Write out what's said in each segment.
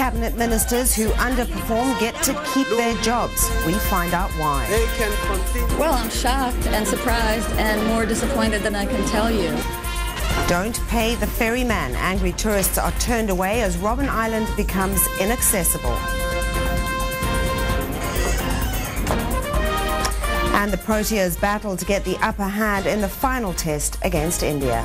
Cabinet ministers who underperform get to keep their jobs. We find out why. They can continue. Well, I'm shocked and surprised and more disappointed than I can tell you. Don't pay the ferryman. Angry tourists are turned away as Robben Island becomes inaccessible. And the Proteas battle to get the upper hand in the final test against India.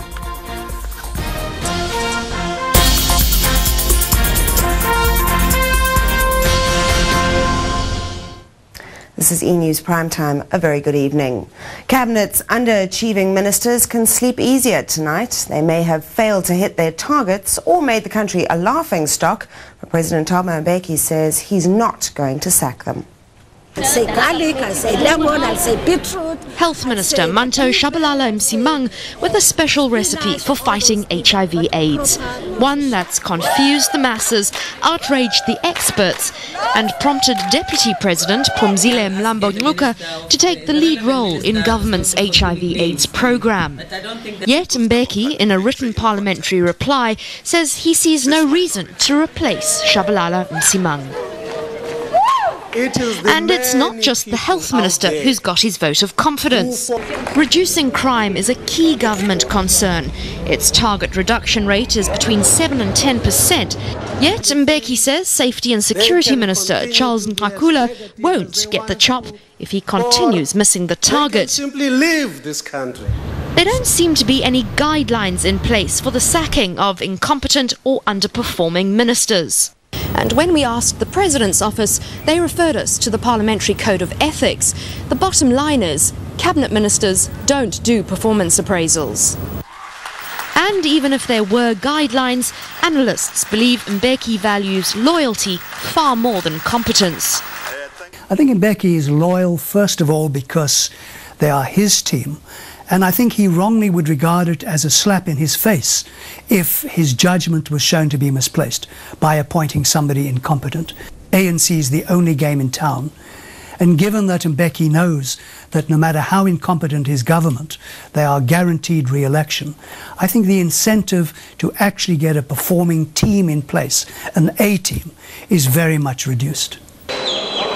This is E-News Primetime. A very good evening. Cabinet's underachieving ministers can sleep easier tonight. They may have failed to hit their targets or made the country a laughing stock, but President Thabo Mbeki says he's not going to sack them. I say garlic, I say lemon, I say beetroot. Health Minister Manto Shabalala Msimang with a special recipe for fighting HIV/AIDS. One that's confused the masses, outraged the experts, and prompted Deputy President Phumzile Mlambo-Ngcuka to take the lead role in government's HIV/AIDS program. Yet Mbeki, in a written parliamentary reply, says he sees no reason to replace Shabalala Msimang. And it's not just the health minister who's got his vote of confidence. Reducing crime is a key government concern. Its target reduction rate is between 7 and 10%. Yet Mbeki says Safety and Security Minister Charles Nqakula won't get the chop if he continues missing the target. Simply leave this country. There don't seem to be any guidelines in place for the sacking of incompetent or underperforming ministers. And when we asked the President's office, they referred us to the Parliamentary Code of Ethics. The bottom line is, Cabinet ministers don't do performance appraisals. And even if there were guidelines, analysts believe Mbeki values loyalty far more than competence. I think Mbeki is loyal, first of all, because they are his team. And I think he wrongly would regard it as a slap in his face if his judgment was shown to be misplaced by appointing somebody incompetent. ANC is the only game in town. And given that Mbeki knows that no matter how incompetent his government, they are guaranteed re-election, I think the incentive to actually get a performing team in place, an A-team, is very much reduced.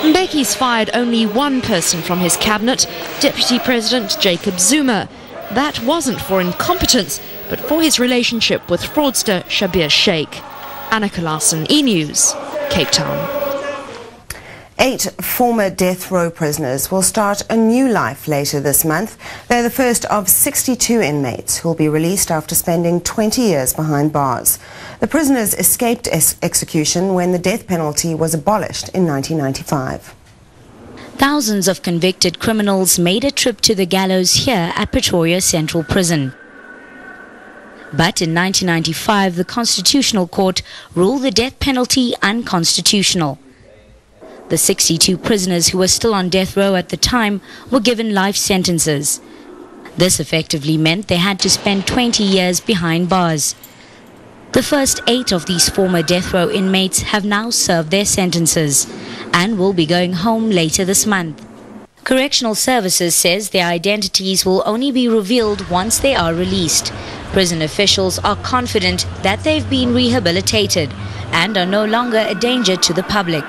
Mbeki's fired only one person from his cabinet, Deputy President Jacob Zuma. That wasn't for incompetence, but for his relationship with fraudster Schabir Shaik. Annika Larson, E-News, Cape Town. 8 former death row prisoners will start a new life later this month. They're the first of 62 inmates who will be released after spending 20 years behind bars. The prisoners escaped execution when the death penalty was abolished in 1995. Thousands of convicted criminals made a trip to the gallows here at Pretoria Central Prison. But in 1995, the Constitutional Court ruled the death penalty unconstitutional. The 62 prisoners who were still on death row at the time were given life sentences. This effectively meant they had to spend 20 years behind bars. The first 8 of these former death row inmates have now served their sentences and will be going home later this month. Correctional Services says their identities will only be revealed once they are released. Prison officials are confident that they've been rehabilitated and are no longer a danger to the public.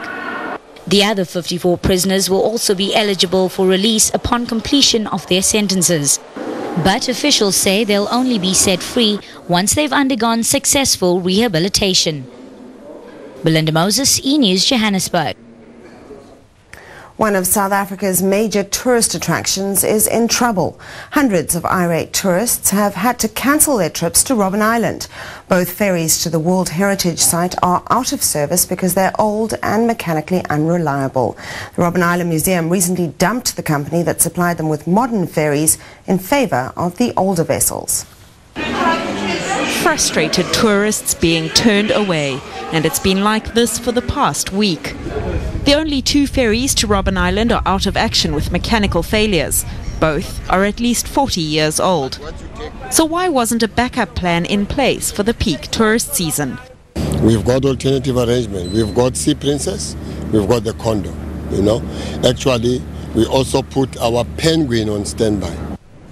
The other 54 prisoners will also be eligible for release upon completion of their sentences. But officials say they'll only be set free once they've undergone successful rehabilitation. Belinda Moses, E-News, Johannesburg. One of South Africa's major tourist attractions is in trouble. Hundreds of irate tourists have had to cancel their trips to Robben Island. Both ferries to the World Heritage Site are out of service because they're old and mechanically unreliable. The Robben Island Museum recently dumped the company that supplied them with modern ferries in favour of the older vessels. Frustrated tourists being turned away, and it's been like this for the past week. The only 2 ferries to Robben Island are out of action with mechanical failures. Both are at least 40 years old. So why wasn't a backup plan in place for the peak tourist season? We've got alternative arrangement. We've got Sea Princess, we've got the Condor, Actually, we also put our Penguin on standby.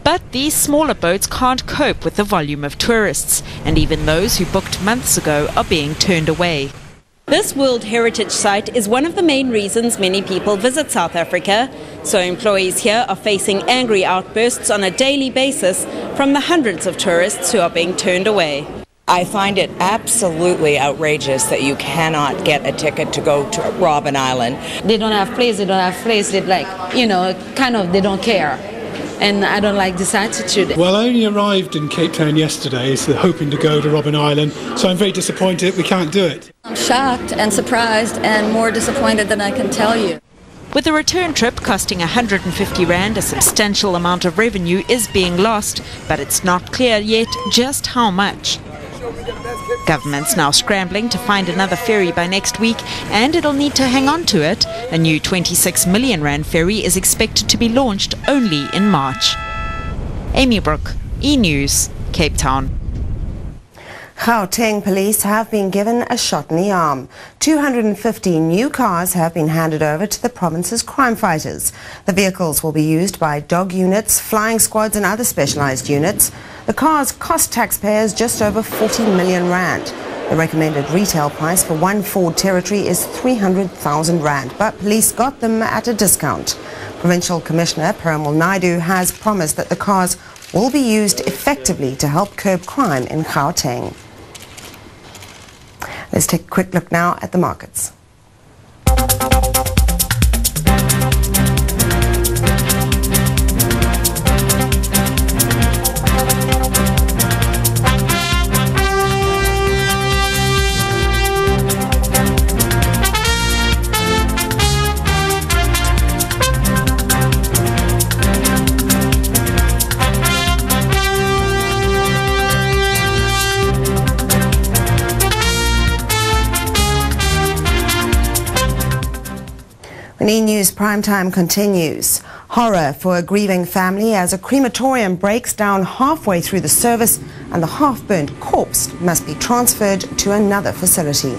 But these smaller boats can't cope with the volume of tourists, and even those who booked months ago are being turned away. This World Heritage Site is one of the main reasons many people visit South Africa, so employees here are facing angry outbursts on a daily basis from the hundreds of tourists who are being turned away. I find it absolutely outrageous that you cannot get a ticket to go to Robben Island. They don't have place, they don't care. And I don't like this attitude. Well, I only arrived in Cape Town yesterday, so hoping to go to Robben Island, so I'm very disappointed we can't do it. I'm shocked and surprised and more disappointed than I can tell you. With the return trip costing 150 Rand, a substantial amount of revenue is being lost, but it's not clear yet just how much. Government's now scrambling to find another ferry by next week, and it'll need to hang on to it. A new 26 million Rand ferry is expected to be launched only in March. Amy Brooke, E-News, Cape Town. Gauteng police have been given a shot in the arm. 250 new cars have been handed over to the province's crime fighters. The vehicles will be used by dog units, flying squads and other specialized units. The cars cost taxpayers just over 40 million Rand. The recommended retail price for one Ford Territory is 300,000 Rand, but police got them at a discount. Provincial Commissioner Parimal Naidu has promised that the cars will be used effectively to help curb crime in Gauteng. Let's take a quick look now at the markets. E-News Primetime continues. Horror for a grieving family as a crematorium breaks down halfway through the service and the half-burnt corpse must be transferred to another facility.